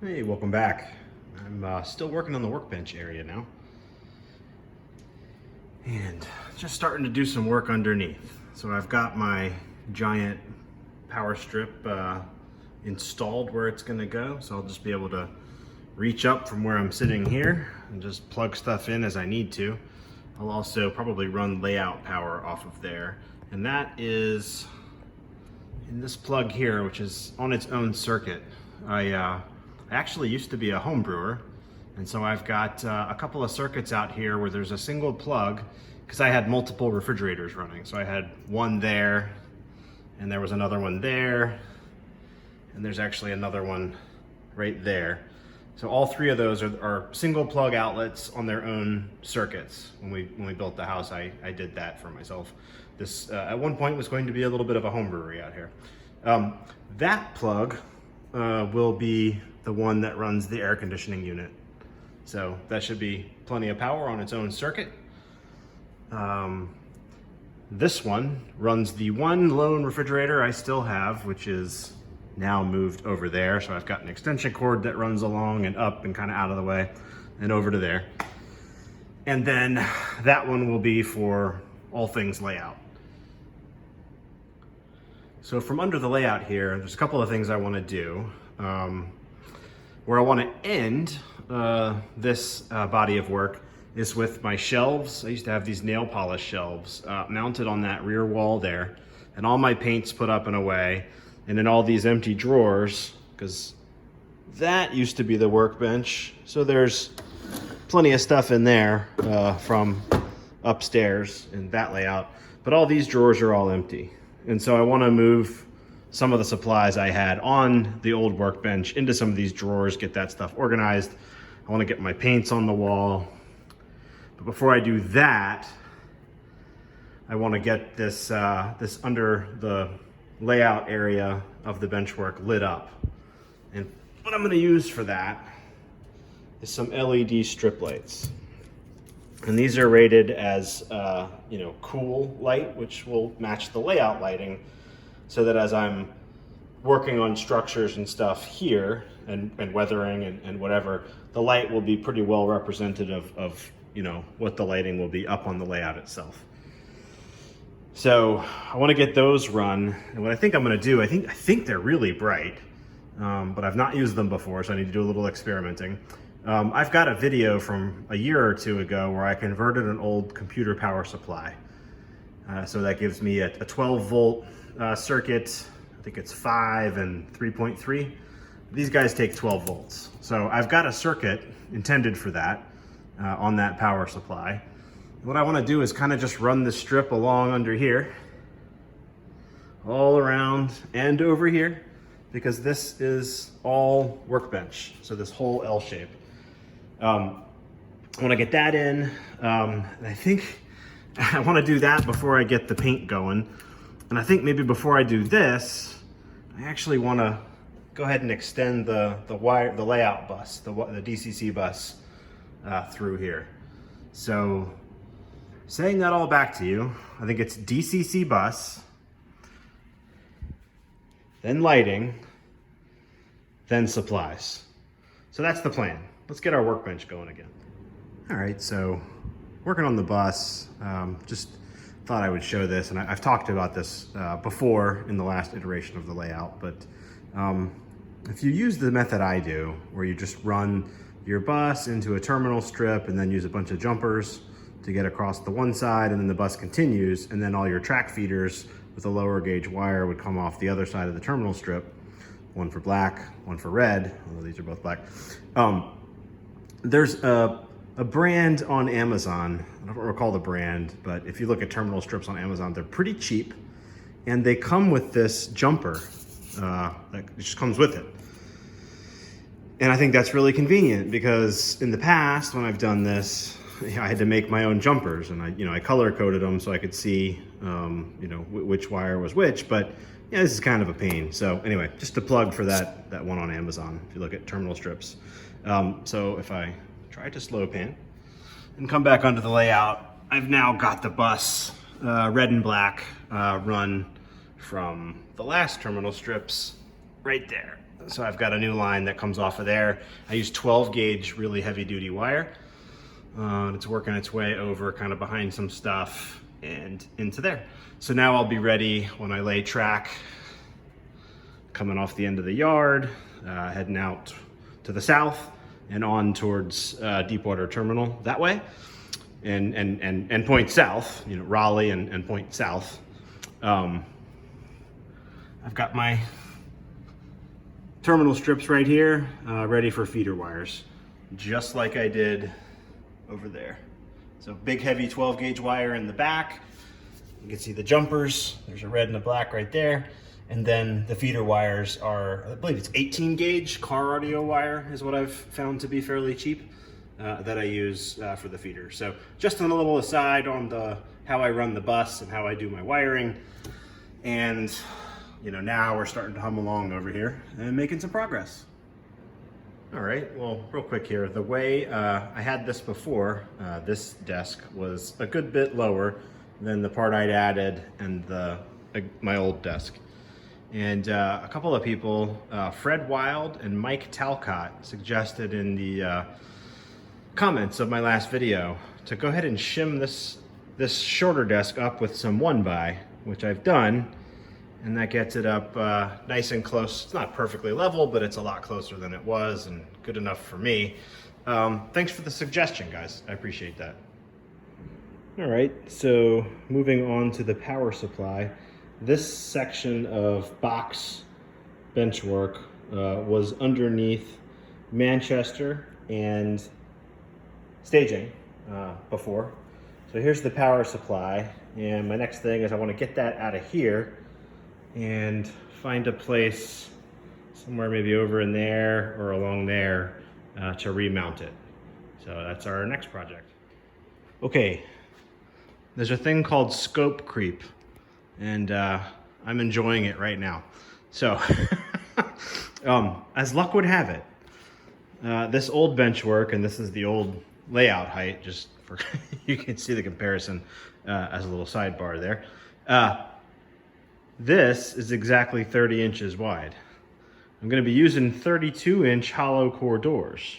Hey, welcome back. I'm still working on the workbench area now. And just starting to do some work underneath. So I've got my giant power strip installed where it's gonna go. So I'll just be able to reach up from where I'm sitting here and just plug stuff in as I need to. I'll also probably run layout power off of there. And that is in this plug here, which is on its own circuit. I actually used to be a home brewer, and so I've got a couple of circuits out here where there's a single plug, because I had multiple refrigerators running. So I had one there, and there was another one there, and there's actually another one right there. So all three of those are single plug outlets on their own circuits. When we built the house, I did that for myself. This at one point was going to be a little bit of a home brewery out here. That plug will be the one that runs the air conditioning unit. So that should be plenty of power on its own circuit. This one runs the one lone refrigerator I still have, which is now moved over there. So I've got an extension cord that runs along and up and kind of out of the way and over to there. And then that one will be for all things layout. So from under the layout here, there's a couple of things I want to do. Where I want to end this body of work is with my shelves. I used to have these nail polish shelves mounted on that rear wall there, and all my paints put up and away, and then all these empty drawers, because that used to be the workbench. So there's plenty of stuff in there from upstairs in that layout, but all these drawers are all empty. And so I want to move some of the supplies I had on the old workbench into some of these drawers, get that stuff organized. I want to get my paints on the wall. But before I do that, I want to get this this under the layout area of the bench work lit up. And what I'm going to use for that is some LED strip lights. And these are rated as cool light, which will match the layout lighting, so that as I'm working on structures and stuff here and weathering and whatever, the light will be pretty well representative of what the lighting will be up on the layout itself. So I want to get those run, and what I think I'm going to do, I think they're really bright, but I've not used them before, so I need to do a little experimenting. I've got a video from a year or two ago where I converted an old computer power supply. So that gives me a 12 volt circuit. I think it's 5 and 3.3. These guys take 12 volts. So I've got a circuit intended for that on that power supply. What I want to do is kind of just run the strip along under here, all around and over here, because this is all workbench. So this whole L shape. I want to get that in, and I think I want to do that before I get the paint going. And I think maybe before I do this, I actually want to go ahead and extend the layout bus, the DCC bus through here. So saying that all back to you, I think it's DCC bus, then lighting, then supplies. So that's the plan. Let's get our workbench going again. All right, so working on the bus, just thought I would show this, and I've talked about this before in the last iteration of the layout, but if you use the method I do, where you just run your bus into a terminal strip and then use a bunch of jumpers to get across the one side, and then the bus continues, and then all your track feeders with a lower gauge wire would come off the other side of the terminal strip, one for black, one for red, although these are both black. There's a brand on Amazon, I don't recall the brand, but if you look at terminal strips on Amazon, they're pretty cheap, and they come with this jumper that just comes with it. And I think that's really convenient, because in the past when I've done this, I had to make my own jumpers, and I color coded them so I could see which wire was which, but yeah, this is kind of a pain. So anyway, just a plug for that one on Amazon if you look at terminal strips. So if I try to slow pan and come back onto the layout, I've now got the bus red and black run from the last terminal strips right there. So I've got a new line that comes off of there. I use 12 gauge, really heavy duty wire. It's working its way over kind of behind some stuff and into there. So now I'll be ready when I lay track coming off the end of the yard, heading out to the south and on towards Deepwater Terminal that way, and point south, you know, Raleigh and point south. I've got my terminal strips right here, ready for feeder wires, just like I did over there. So big heavy 12 gauge wire in the back. You can see the jumpers. There's a red and a black right there. And then the feeder wires are, I believe it's 18 gauge car audio wire is what I've found to be fairly cheap that I use for the feeder. So just a little aside on how I run the bus and how I do my wiring. And you know, now we're starting to hum along over here and making some progress. All right, well, real quick here. The way I had this before, this desk was a good bit lower than the part I'd added and my old desk. And a couple of people, Fred Wild and Mike Talcott, suggested in the comments of my last video to go ahead and shim this shorter desk up with some 1x, which I've done. And that gets it up nice and close. It's not perfectly level, but it's a lot closer than it was and good enough for me. Thanks for the suggestion, guys. I appreciate that. All right, so moving on to the power supply. This section of box bench work was underneath Manchester and staging before. So here's the power supply. And my next thing is I want to get that out of here and find a place somewhere maybe over in there or along there to remount it. So that's our next project. Okay, there's a thing called scope creep, and I'm enjoying it right now. So, as luck would have it, this old bench work, and this is the old layout height, just for you can see the comparison as a little sidebar there. This is exactly 30 inches wide. I'm going to be using 32-inch hollow core doors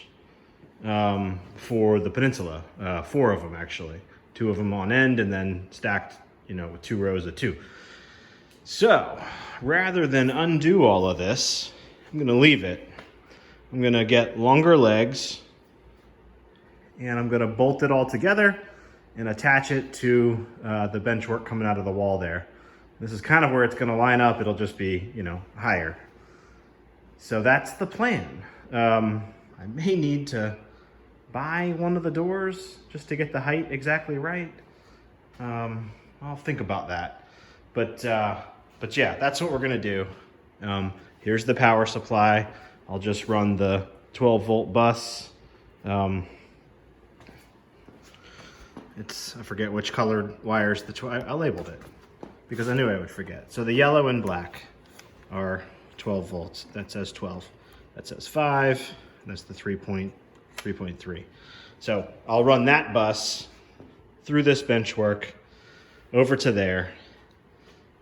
for the Peninsula, 4 of them actually. 2 of them on end and then stacked, you know, with 2 rows of 2. So rather than undo all of this, I'm going to leave it. I'm going to get longer legs and I'm going to bolt it all together and attach it to the bench work coming out of the wall there. This is kind of where it's going to line up. It'll just be, you know, higher. So that's the plan. I may need to buy one of the doors just to get the height exactly right. I'll think about that. But yeah, that's what we're going to do. Here's the power supply. I'll just run the 12-volt bus. I forget which colored wires I labeled it, because I knew I would forget. So the yellow and black are 12 volts. That says 12. That says 5. That's the 3.3. So I'll run that bus through this bench work over to there.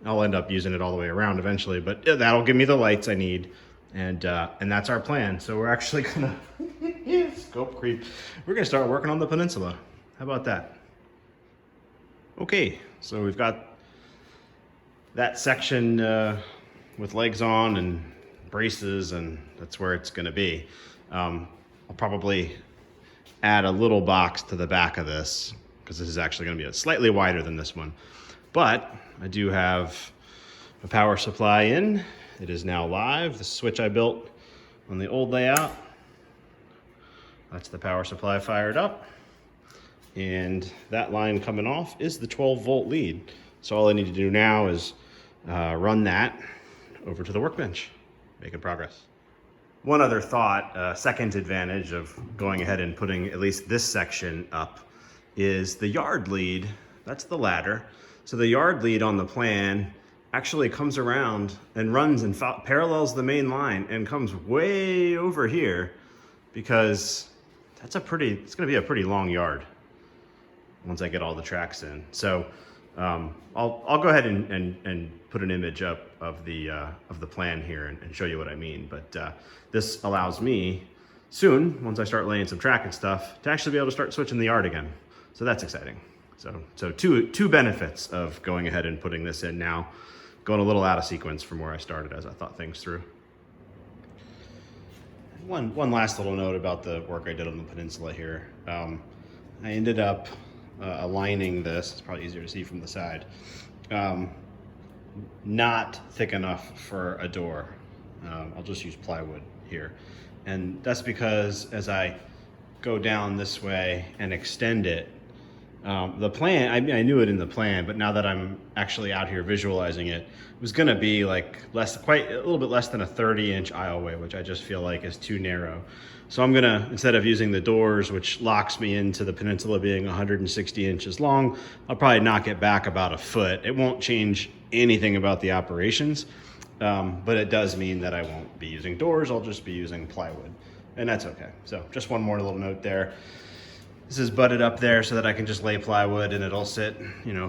I'll end up using it all the way around eventually, but that'll give me the lights I need. And that's our plan. So we're actually gonna scope creep. We're gonna start working on the Peninsula. How about that? Okay, so we've got that section with legs on and braces, and that's where it's going to be. I'll probably add a little box to the back of this because this is actually going to be slightly wider than this one. But I do have a power supply in. It is now live. The switch I built on the old layout. That's the power supply fired up. And that line coming off is the 12-volt lead. So all I need to do now is run that over to the workbench, making progress. One other thought, second advantage of going ahead and putting at least this section up is the yard lead. That's the ladder. So the yard lead on the plan actually comes around and runs and parallels the main line and comes way over here, because it's gonna be a pretty long yard once I get all the tracks in. So I'll go ahead and put an image up of the plan here and show you what I mean. But this allows me soon, once I start laying some track and stuff, to actually be able to start switching the yard again. So that's exciting. So two benefits of going ahead and putting this in now, going a little out of sequence from where I started as I thought things through. One last little note about the work I did on the Peninsula here. I ended up aligning this, it's probably easier to see from the side, not thick enough for a door. I'll just use plywood here. And that's because as I go down this way and extend it, the plan, I knew it in the plan, but now that I'm actually out here visualizing it, it was gonna be like quite a little bit less than a 30-inch aisleway, which I just feel like is too narrow. So I'm gonna, instead of using the doors, which locks me into the Peninsula being 160 inches long, I'll probably knock it back about a foot. It won't change anything about the operations, but it does mean that I won't be using doors, I'll just be using plywood, and that's okay. So just one more little note there. This is butted up there so that I can just lay plywood and it'll sit,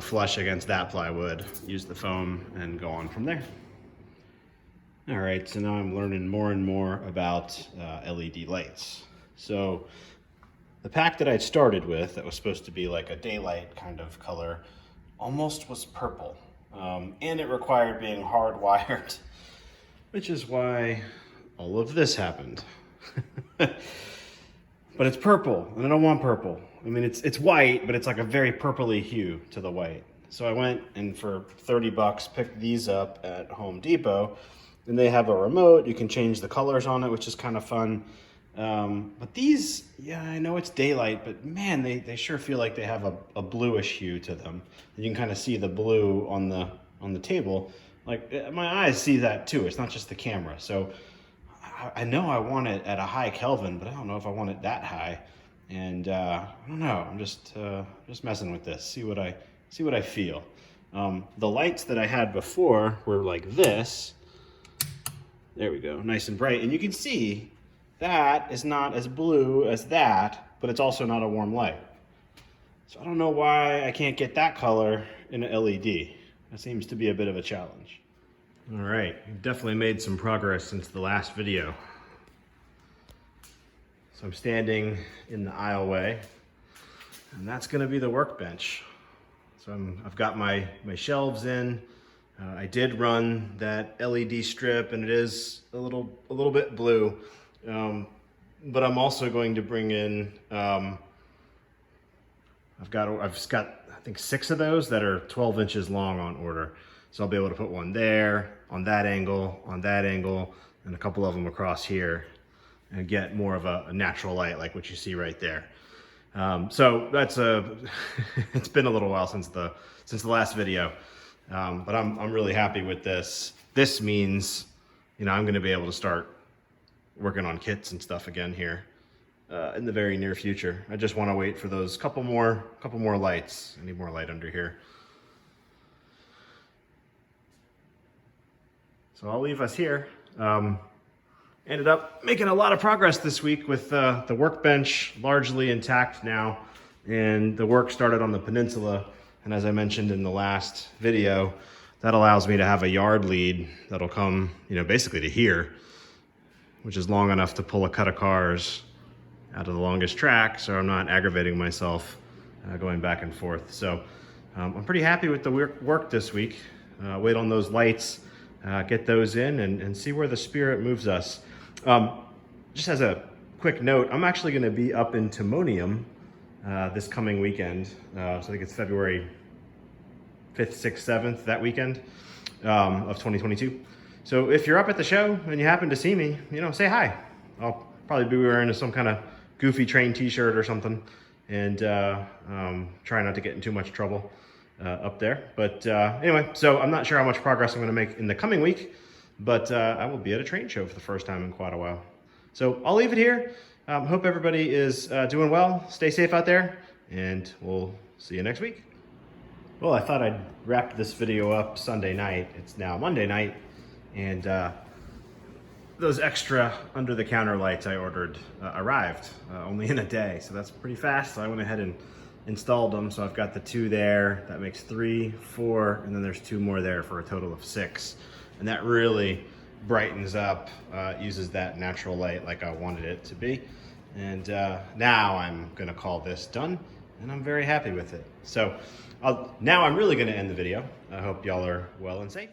flush against that plywood, use the foam, and go on from there. All right, so now I'm learning more and more about LED lights. So the pack that I started with, that was supposed to be like a daylight kind of color, almost was purple. And it required being hardwired, which is why all of this happened. But it's purple, and I don't want purple. I mean, it's white, but it's like a very purpley hue to the white. So I went and for 30 bucks picked these up at Home Depot, and they have a remote. You can change the colors on it, which is kind of fun. But these, yeah, I know it's daylight, but man, they sure feel like they have a bluish hue to them. And you can kind of see the blue on the table. Like, my eyes see that too. It's not just the camera. So I know I want it at a high Kelvin, but I don't know if I want it that high. And I don't know. I'm just messing with this. See what I feel. The lights that I had before were like this. There we go, nice and bright. And you can see that is not as blue as that, but it's also not a warm light. So I don't know why I can't get that color in an LED. That seems to be a bit of a challenge. All right, we've definitely made some progress since the last video. So I'm standing in the aisleway, and that's gonna be the workbench. So I've got my shelves in. I did run that LED strip, and it is a little bit blue, but I'm also going to bring in. I've got I think 6 of those that are 12 inches long on order, so I'll be able to put one there, on that angle, and a couple of them across here, and get more of a natural light like what you see right there. So that's it's been a little while since the last video. But I'm really happy with this. This means, I'm going to be able to start working on kits and stuff again here in the very near future. I just want to wait for those couple more lights. I need more light under here. So I'll leave us here. Ended up making a lot of progress this week with the workbench largely intact now, and the work started on the Peninsula. And as I mentioned in the last video, that allows me to have a yard lead that'll come, basically to here, which is long enough to pull a cut of cars out of the longest track, so I'm not aggravating myself going back and forth. So I'm pretty happy with the work this week. Wait on those lights, get those in, and see where the spirit moves us. Just as a quick note, I'm actually going to be up in Timonium this coming weekend. So I think it's February 5th, 6th, 7th, that weekend of 2022. So if you're up at the show and you happen to see me, say hi. I'll probably be wearing some kind of goofy train t-shirt or something, and try not to get in too much trouble up there. But anyway, so I'm not sure how much progress I'm going to make in the coming week, but I will be at a train show for the first time in quite a while. So I'll leave it here. Hope everybody is doing well. Stay safe out there, and we'll see you next week. Well, I thought I'd wrap this video up Sunday night. It's now Monday night, and those extra under-the-counter lights I ordered arrived only in a day, so that's pretty fast. So I went ahead and installed them. So I've got the 2 there, that makes 3, 4, and then there's 2 more there for a total of 6. And that really brightens up, uses that natural light like I wanted it to be. And now I'm gonna call this done, and I'm very happy with it. So now I'm really gonna end the video. I hope y'all are well and safe.